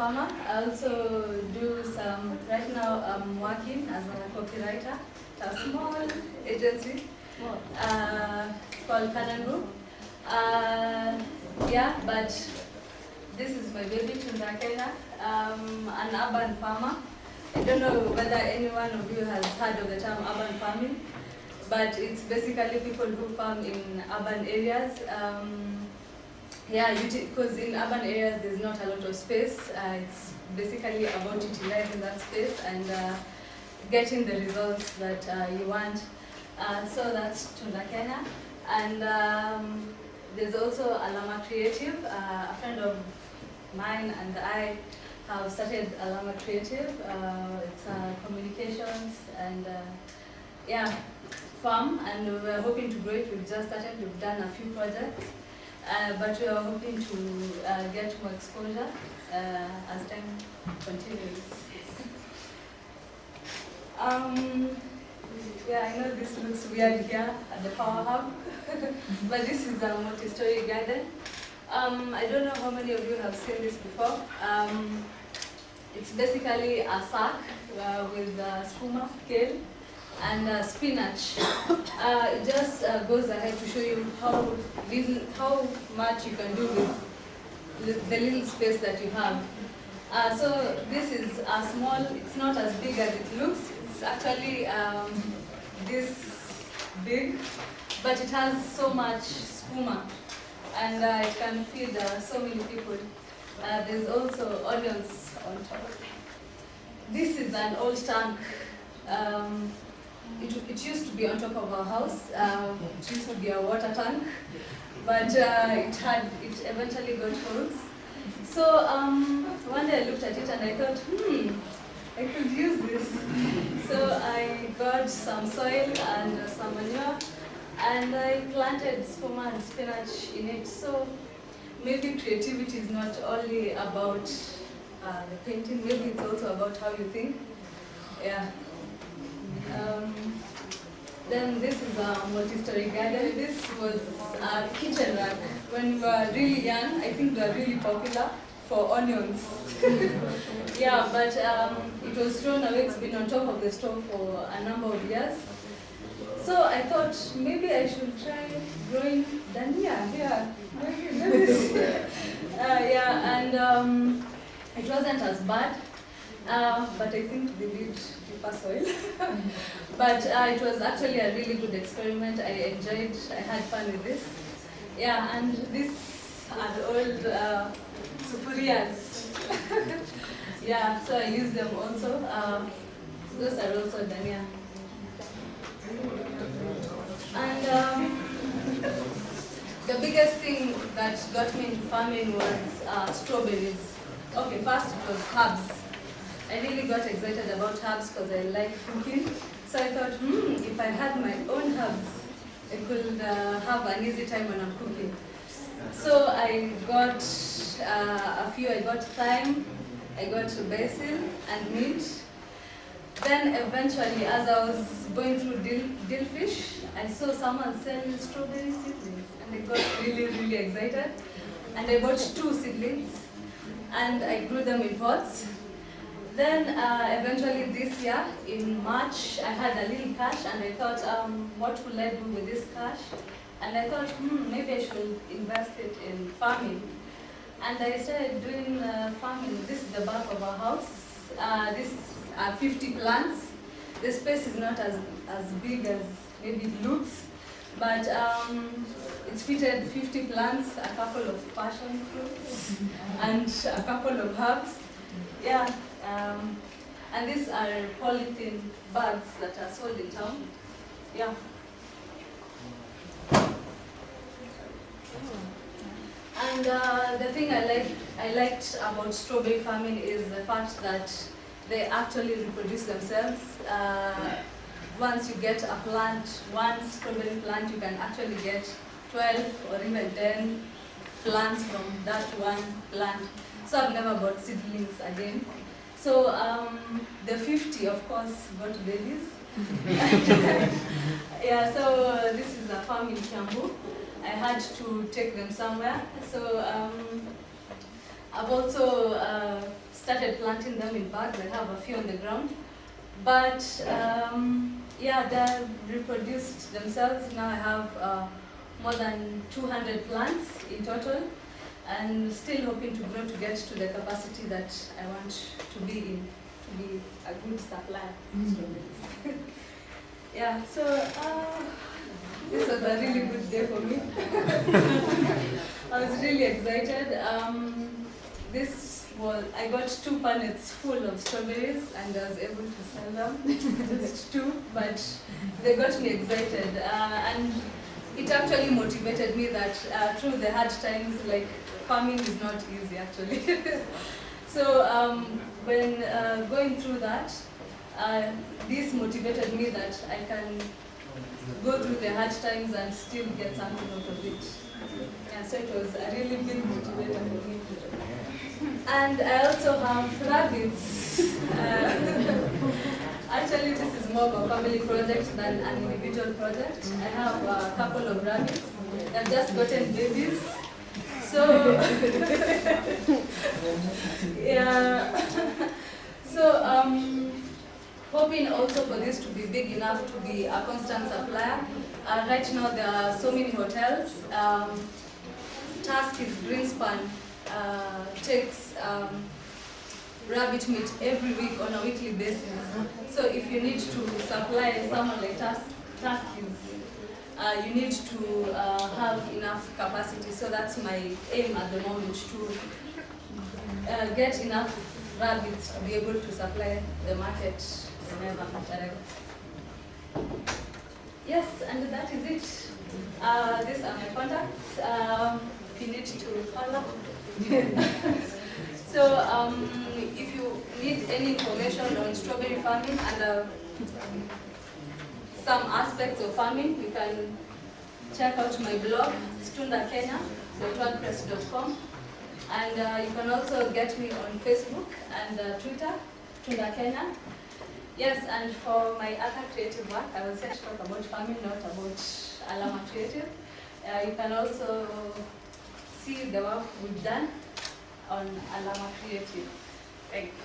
farmer. I also do some, right now I'm working as a copywriter at a small agency. It's called Canon Group. Yeah, but this is my baby, Tunda Kenya. An urban farmer. I don't know whether any one of you has heard of the term urban farming, but it's basically people who farm in urban areas. Yeah, because in urban areas there's not a lot of space. It's basically about utilizing that space and getting the results that you want. So that's Tunda Kenya. And there's also Alama Creative. A friend of mine and I have started Alama Creative. It's communications and yeah, farm, and we're hoping to grow it. We've just started. We've done a few projects. But we are hoping to get more exposure as time continues. Yeah, I know this looks weird here at the Power Hub, but this is a multi-story garden. I don't know how many of you have seen this before. It's basically a sack with skuma, kale, and spinach. It just goes ahead to show you how much you can do with the little space that you have. So this is a small, it's not as big as it looks. It's actually this big, but it has so much skuma, and it can feed so many people. There's also onions on top. This is an old tank. It used to be on top of our house. It used to be a water tank, but it eventually got holes. So one day I looked at it and I thought, I could use this. So I got some soil and some manure, and I planted skuma and spinach in it. So maybe creativity is not only about the painting, maybe it's also about how you think. Yeah. Then this is a multi-story garden. This was a kitchen rack. When we were really young, I think they were really popular for onions. Yeah, but it was thrown away. It's been on top of the stove for a number of years. So I thought maybe I should try growing dania here. Yeah, and it wasn't as bad, but I think they did deeper soil. But it was actually a really good experiment. I enjoyed, I had fun with this. Yeah, and these are the old sufurias. Yeah, so I use them also. Those are also dania. And the biggest thing that got me into farming was strawberries. Okay, first it was herbs. I really got excited about herbs because I like cooking. So I thought, if I had my own herbs, I could have an easy time when I'm cooking. So I got a few. I got thyme, I got basil and mint. Then eventually, as I was going through dillfish, I saw someone selling strawberry seedlings, and I got really, really excited. And I bought 2 seedlings, and I grew them in pots. Then eventually this year, in March, I had a little cash, and I thought, what will I do with this cash? And I thought, maybe I should invest it in farming. And I started doing farming. This is the back of our house. This are 50 plants. The space is not as big as maybe it looks, but it's fitted 50 plants, a couple of passion fruits, and a couple of herbs. Yeah, and these are polythene bags that are sold in town. Yeah. And the thing I liked about strawberry farming is the fact that they actually reproduce themselves. Once you get a plant, one strawberry plant, you can actually get 12 or even 10 plants from that one plant. So I've never bought seedlings again. So the 50, of course, got babies. Yeah, so this is a farm in Kiambu. I had to take them somewhere. So I've also started planting them in bags. I have a few on the ground. But yeah, they reproduced themselves. Now I have more than 200 plants in total, and still hoping to grow to get to the capacity that I want to be in, to be a good supplier. Yeah, so this was a really good day for me. I was really excited. I got 2 pallets full of strawberries and I was able to sell them, just 2, but they got me excited. And it actually motivated me that through the hard times, like, farming is not easy actually. So when going through that, this motivated me that I can go through the hard times and still get something out of it. And so it was a really big motivator for me. And I also have rabbits. Actually, this is more of a family project than an individual project. I have a couple of rabbits. They've just gotten babies. So, yeah. So, hoping also for this to be big enough to be a constant supplier. Right now there are so many hotels. Tuskys Greenspan takes rabbit meat every week on a weekly basis. So if you need to supply someone like Tuskys, you need to have enough capacity. So that's my aim at the moment, to get enough rabbits to be able to supply the market wherever. Yes, and that is it. These are my contacts. If you need to follow. So if you need any information on strawberry farming and some aspects of farming, you can check out my blog, tundakenya.wordpress.com. And you can also get me on Facebook and Twitter, Tunda Kenya. Yes, and for my other creative work, I was here to talk about farming, not about Alama Creative. You can also see the work we've done on Alama Creative. Thanks.